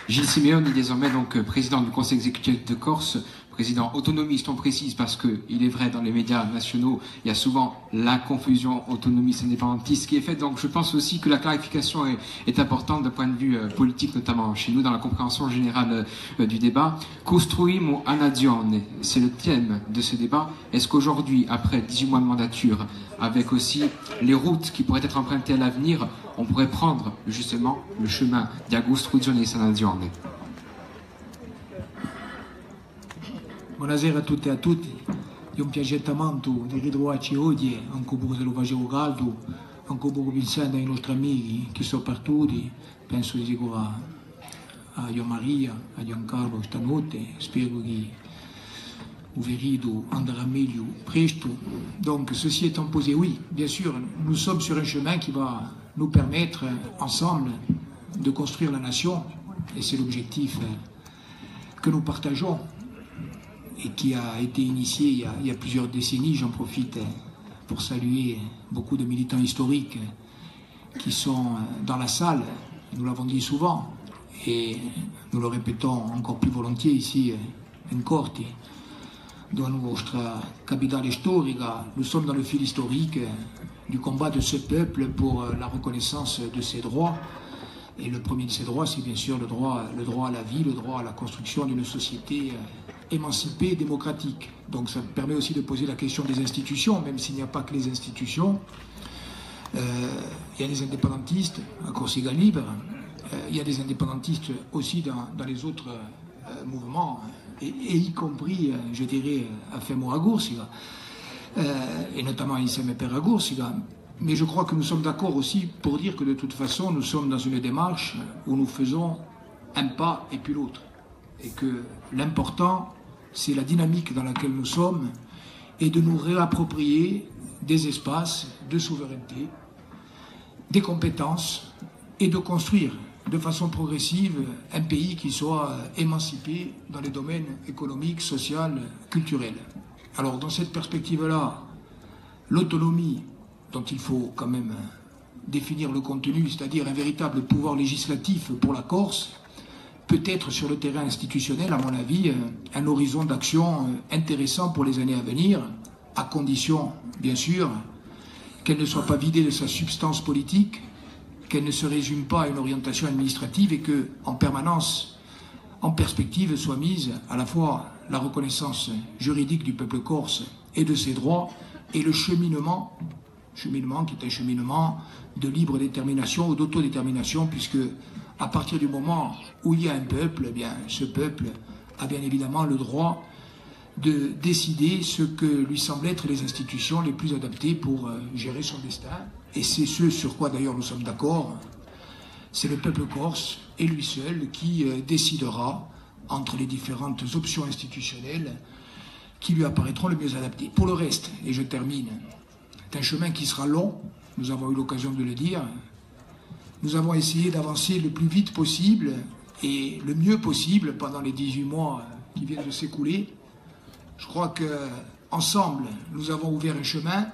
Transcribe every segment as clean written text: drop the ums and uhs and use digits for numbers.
Gilles Simeoni, désormais donc président du Conseil exécutif de Corse, président autonomiste, on précise, parce qu'il est vrai, dans les médias nationaux, il y a souvent la confusion autonomiste-indépendantiste qui est faite. Donc je pense aussi que la clarification est importante d'un point de vue politique, notamment chez nous, dans la compréhension générale du débat. Costruimo una nazione, c'est le thème de ce débat. Est-ce qu'aujourd'hui, après 18 mois de mandature, avec aussi les routes qui pourraient être empruntées à l'avenir, on pourrait prendre justement le chemin di costruzione di una nazione? Buonasera a tutte e a tutti, è un piacere molto di ritrovarci oggi, anche perché lo facevo caldo, anche perché pensando ai nostri amici che sono partiti, penso di sicuro a Gian Maria, a Giancarlo stanotte, spero che il verito andrà meglio presto. Donc ceci étant posé, oui, bien sûr, nous sommes sur un chemin qui va nous permettre ensemble de construire la nation, et c'est l'objectif que nous partageons, et qui a été initié il y a plusieurs décennies. J'en profite pour saluer beaucoup de militants historiques qui sont dans la salle. Nous l'avons dit souvent et nous le répétons encore plus volontiers ici en Corte, dans notre capitale storica. Nous sommes dans le fil historique du combat de ce peuple pour la reconnaissance de ses droits. Et le premier de ces droits, c'est bien sûr le droit à la vie, le droit à la construction d'une société émancipée, démocratique. Donc ça permet aussi de poser la question des institutions, même s'il n'y a pas que les institutions. Il y a des indépendantistes à Corsica Libre, il y a des indépendantistes aussi dans les autres mouvements, et y compris, je dirais, à Femo à Corsica, et notamment à Insieme per la Corsica. Mais je crois que nous sommes d'accord aussi pour dire que de toute façon, nous sommes dans une démarche où nous faisons un pas et puis l'autre. Et que l'important, c'est la dynamique dans laquelle nous sommes et de nous réapproprier des espaces de souveraineté, des compétences et de construire de façon progressive un pays qui soit émancipé dans les domaines économiques, social, culturels. Alors dans cette perspective-là, l'autonomie dont il faut quand même définir le contenu, c'est-à-dire un véritable pouvoir législatif pour la Corse, peut être sur le terrain institutionnel, à mon avis, un horizon d'action intéressant pour les années à venir, à condition, bien sûr, qu'elle ne soit pas vidée de sa substance politique, qu'elle ne se résume pas à une orientation administrative et que, en permanence, en perspective, soit mise à la fois la reconnaissance juridique du peuple corse et de ses droits et le cheminement qui est un cheminement de libre détermination ou d'autodétermination, puisque à partir du moment où il y a un peuple, eh bien, ce peuple a bien évidemment le droit de décider ce que lui semblent être les institutions les plus adaptées pour gérer son destin. Et c'est ce sur quoi d'ailleurs nous sommes d'accord. C'est le peuple corse et lui seul qui décidera entre les différentes options institutionnelles qui lui apparaîtront le mieux adaptées. Pour le reste, et je termine, c'est un chemin qui sera long, nous avons eu l'occasion de le dire. Nous avons essayé d'avancer le plus vite possible et le mieux possible pendant les 18 mois qui viennent de s'écouler. Je crois qu'ensemble, nous avons ouvert un chemin,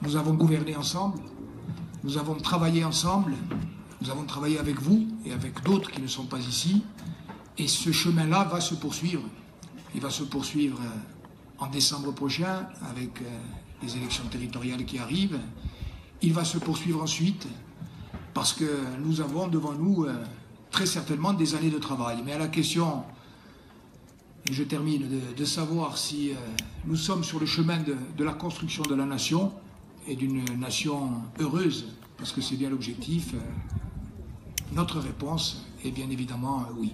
nous avons gouverné ensemble, nous avons travaillé ensemble, nous avons travaillé avec vous et avec d'autres qui ne sont pas ici. Et ce chemin-là va se poursuivre. Il va se poursuivre en décembre prochain avec les élections territoriales qui arrivent. Il va se poursuivre ensuite parce que nous avons devant nous très certainement des années de travail. Mais à la question, et je termine, de savoir si nous sommes sur le chemin de la construction de la nation et d'une nation heureuse, parce que c'est bien l'objectif, notre réponse est bien évidemment oui.